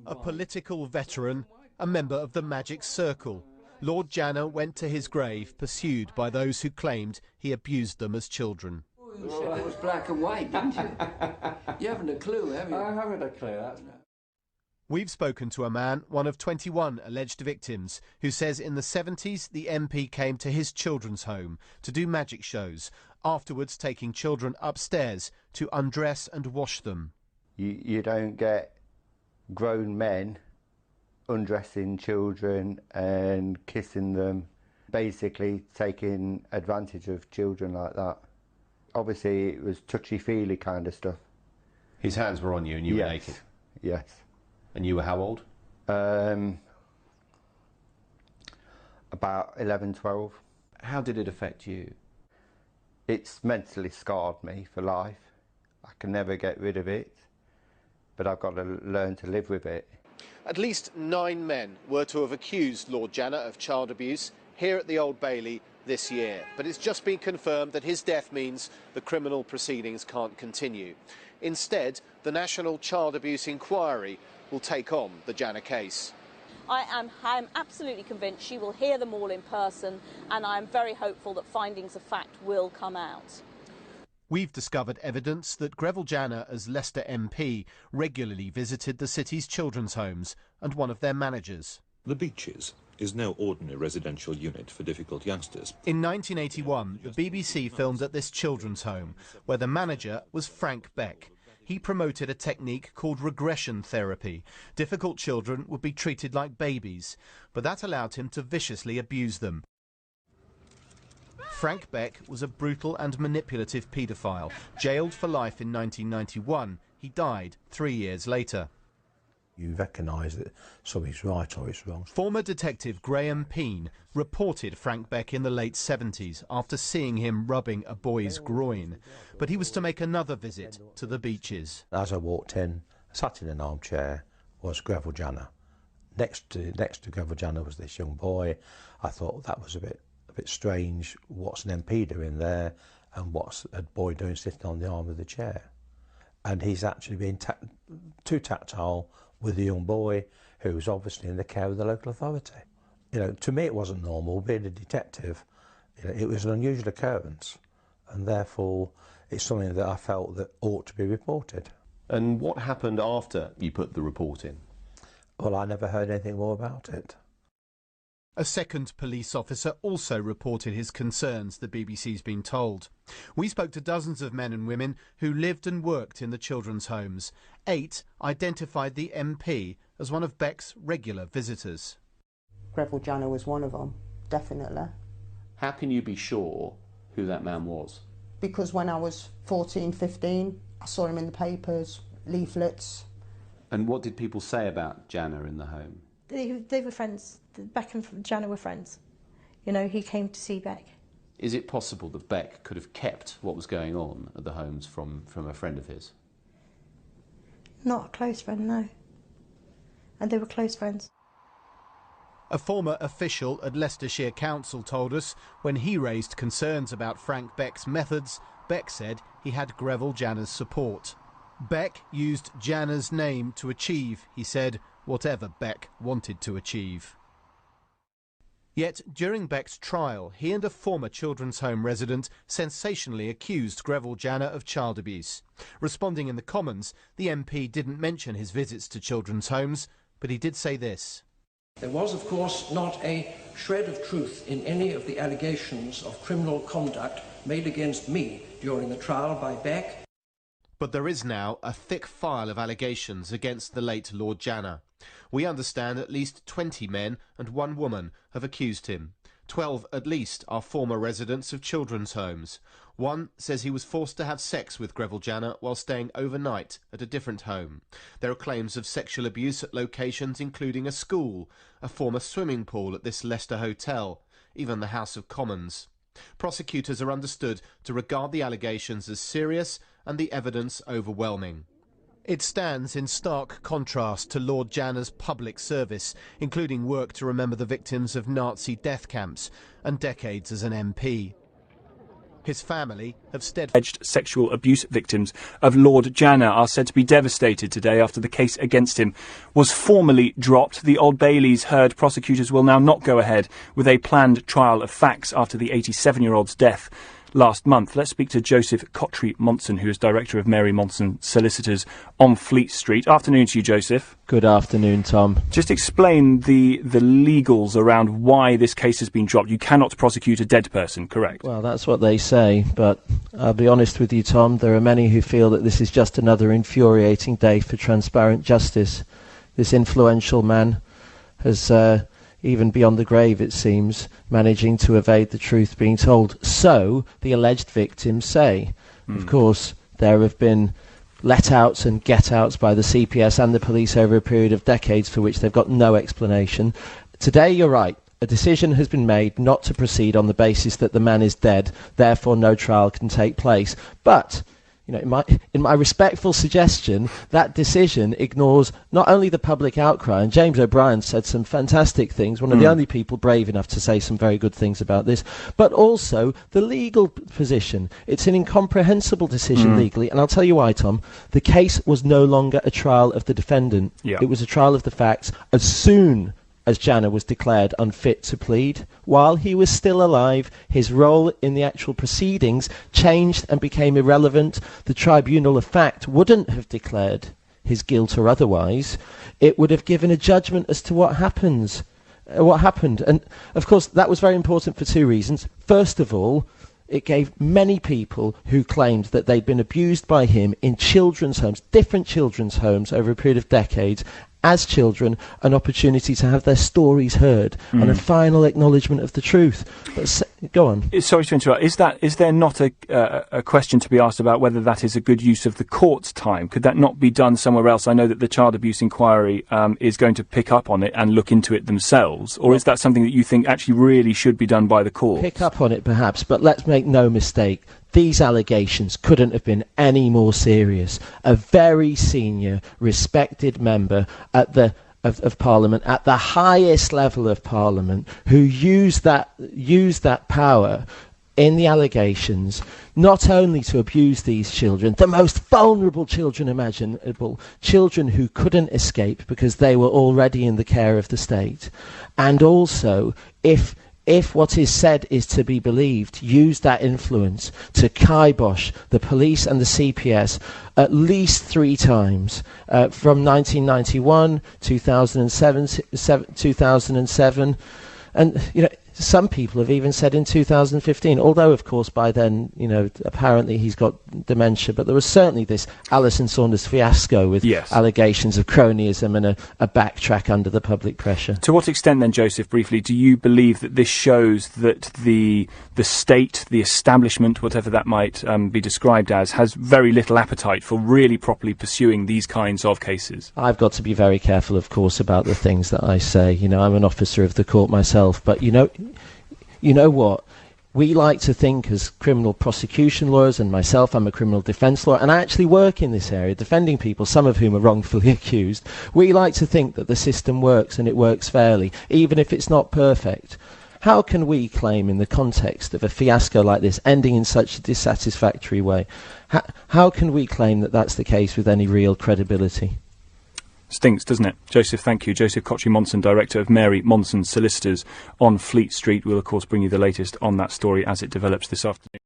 A political veteran, a member of the Magic Circle, Lord Janner went to his grave pursued by those who claimed he abused them as children. You said it was black and white, didn't you? You haven't a clue, have you? I haven't a clue. We've spoken to a man, one of 21 alleged victims, who says in the 70s the MP came to his children's home to do magic shows, afterwards taking children upstairs to undress and wash them. You don't get grown men undressing children and kissing them, basically taking advantage of children like that. Obviously it was touchy-feely kind of stuff. His hands were on you and you were naked? Yes. And you were how old? About 11, 12. How did it affect you? It's mentally scarred me for life. I can never get rid of it, but I've got to learn to live with it. At least 9 men were to have accused Lord Janner of child abuse here at the Old Bailey this year, but it's just been confirmed that his death means the criminal proceedings can't continue. Instead, the National Child Abuse Inquiry will take on the Janner case. I am absolutely convinced she will hear them all in person, and I am very hopeful that findings of fact will come out. We've discovered evidence that Grevile Janner, as Leicester MP, regularly visited the city's children's homes and one of their managers. The Beaches is no ordinary residential unit for difficult youngsters. In 1981, the BBC filmed at this children's home, where the manager was Frank Beck. He promoted a technique called regression therapy. Difficult children would be treated like babies, but that allowed him to viciously abuse them. Frank Beck was a brutal and manipulative paedophile. Jailed for life in 1991, he died 3 years later. You recognise that something's right or it's wrong. Former detective Graham Peen reported Frank Beck in the late 70s after seeing him rubbing a boy's groin. But he was to make another visit to the Beaches. As I walked in, sat in an armchair, was Grevile Janner. Next to Grevile Janner was this young boy. I thought that was a bit strange. What's an MP doing there, and what's a boy doing sitting on the arm of the chair? And he's actually been too tactile with the young boy, who was obviously in the care of the local authority. You know, to me it wasn't normal. Being a detective, you know, it was an unusual occurrence, and therefore it's something that I felt that ought to be reported. And what happened after you put the report in? Well, I never heard anything more about it. A second police officer also reported his concerns, the BBC's been told. We spoke to dozens of men and women who lived and worked in the children's homes. 8 identified the MP as one of Beck's regular visitors. Grevile Janner was one of them, definitely. How can you be sure who that man was? Because when I was 14, 15, I saw him in the papers, leaflets. And what did people say about Janner in the home? They were friends. Beck and Janner were friends. You know, he came to see Beck. Is it possible that Beck could have kept what was going on at the homes from a friend of his? Not a close friend, no. And they were close friends. A former official at Leicestershire Council told us when he raised concerns about Frank Beck's methods, Beck said he had Grevile Janner's support. Beck used Janner's name to achieve, he said, whatever Beck wanted to achieve. Yet, during Beck's trial, he and a former children's home resident sensationally accused Grevile Janner of child abuse. Responding in the Commons, the MP didn't mention his visits to children's homes, but he did say this. There was, of course, not a shred of truth in any of the allegations of criminal conduct made against me during the trial by Beck. But there is now a thick file of allegations against the late Lord Janner. We understand at least 20 men and 1 woman have accused him. 12 at least are former residents of children's homes. One says he was forced to have sex with Grevile Janner while staying overnight at a different home. There are claims of sexual abuse at locations including a school, a former swimming pool at this Leicester hotel, even the House of Commons. Prosecutors are understood to regard the allegations as serious and the evidence overwhelming. It stands in stark contrast to Lord Janner's public service, including work to remember the victims of Nazi death camps and decades as an MP. His family have alleged sexual abuse victims of Lord Janner are said to be devastated today after the case against him was formally dropped. The Old Bailey's heard prosecutors will now not go ahead with a planned trial of facts after the 87-year-old's death last month. Let's speak to Joseph Cottrey-Monson, who is director of Mary Monson Solicitors on Fleet Street. Afternoon to you, Joseph. Good afternoon, Tom. Just explain the legals around why this case has been dropped. You cannot prosecute a dead person, correct? Well, that's what they say, but I'll be honest with you, Tom, there are many who feel that this is just another infuriating day for transparent justice. This influential man has, even beyond the grave, it seems, managing to evade the truth being told. So, the alleged victims say. Of course, there have been let-outs and get-outs by the CPS and the police over a period of decades for which they've got no explanation. Today, you're right. A decision has been made not to proceed on the basis that the man is dead, therefore no trial can take place. But, you know, in my respectful suggestion, that decision ignores not only the public outcry, and James O'Brien said some fantastic things, one of the only people brave enough to say some very good things about this, but also the legal position. It's an incomprehensible decision legally, and I'll tell you why, Tom. The case was no longer a trial of the defendant. It was a trial of the facts as soon as Janner was declared unfit to plead. While he was still alive, his role in the actual proceedings changed and became irrelevant. The tribunal of fact wouldn't have declared his guilt or otherwise. It would have given a judgment as to what happened. And, of course, that was very important for two reasons. First of all, it gave many people who claimed that they'd been abused by him in children's homes, different children's homes over a period of decades, as children, an opportunity to have their stories heard and a final acknowledgement of the truth. But go on. Sorry to interrupt. Is there not a question to be asked about whether that is a good use of the court's time? Could that not be done somewhere else? I know that the Child Abuse Inquiry is going to pick up on it and look into it themselves. Or is that something that you think actually really should be done by the court? Pick up on it, perhaps, but let's make no mistake. These allegations couldn't have been any more serious. A very senior, respected member of Parliament, at the highest level of Parliament, who used that power in the allegations, not only to abuse these children, the most vulnerable children imaginable, children who couldn't escape because they were already in the care of the state, and also, if what is said is to be believed, use that influence to kibosh the police and the CPS at least 3 times, from 1991, 2007, and, you know, some people have even said in 2015, although, of course, by then, you know, apparently he's got dementia, but there was certainly this Alison Saunders fiasco with allegations of cronyism and a backtrack under the public pressure. To what extent, then, Joseph, briefly, do you believe that this shows that the state, the establishment, whatever that might be described as, has very little appetite for really properly pursuing these kinds of cases? I've got to be very careful, of course, about the things that I say. You know, I'm an officer of the court myself, but, you know what? We like to think as criminal prosecution lawyers, and myself, I'm a criminal defence lawyer, and I actually work in this area, defending people, some of whom are wrongfully accused. We like to think that the system works, and it works fairly, even if it's not perfect. How can we claim, in the context of a fiasco like this, ending in such a dissatisfactory way, how can we claim that that's the case with any real credibility? Stinks, doesn't it? Joseph, thank you. Joseph Cottrey-Monson, director of Mary Monson Solicitors on Fleet Street. We'll, of course, bring you the latest on that story as it develops this afternoon.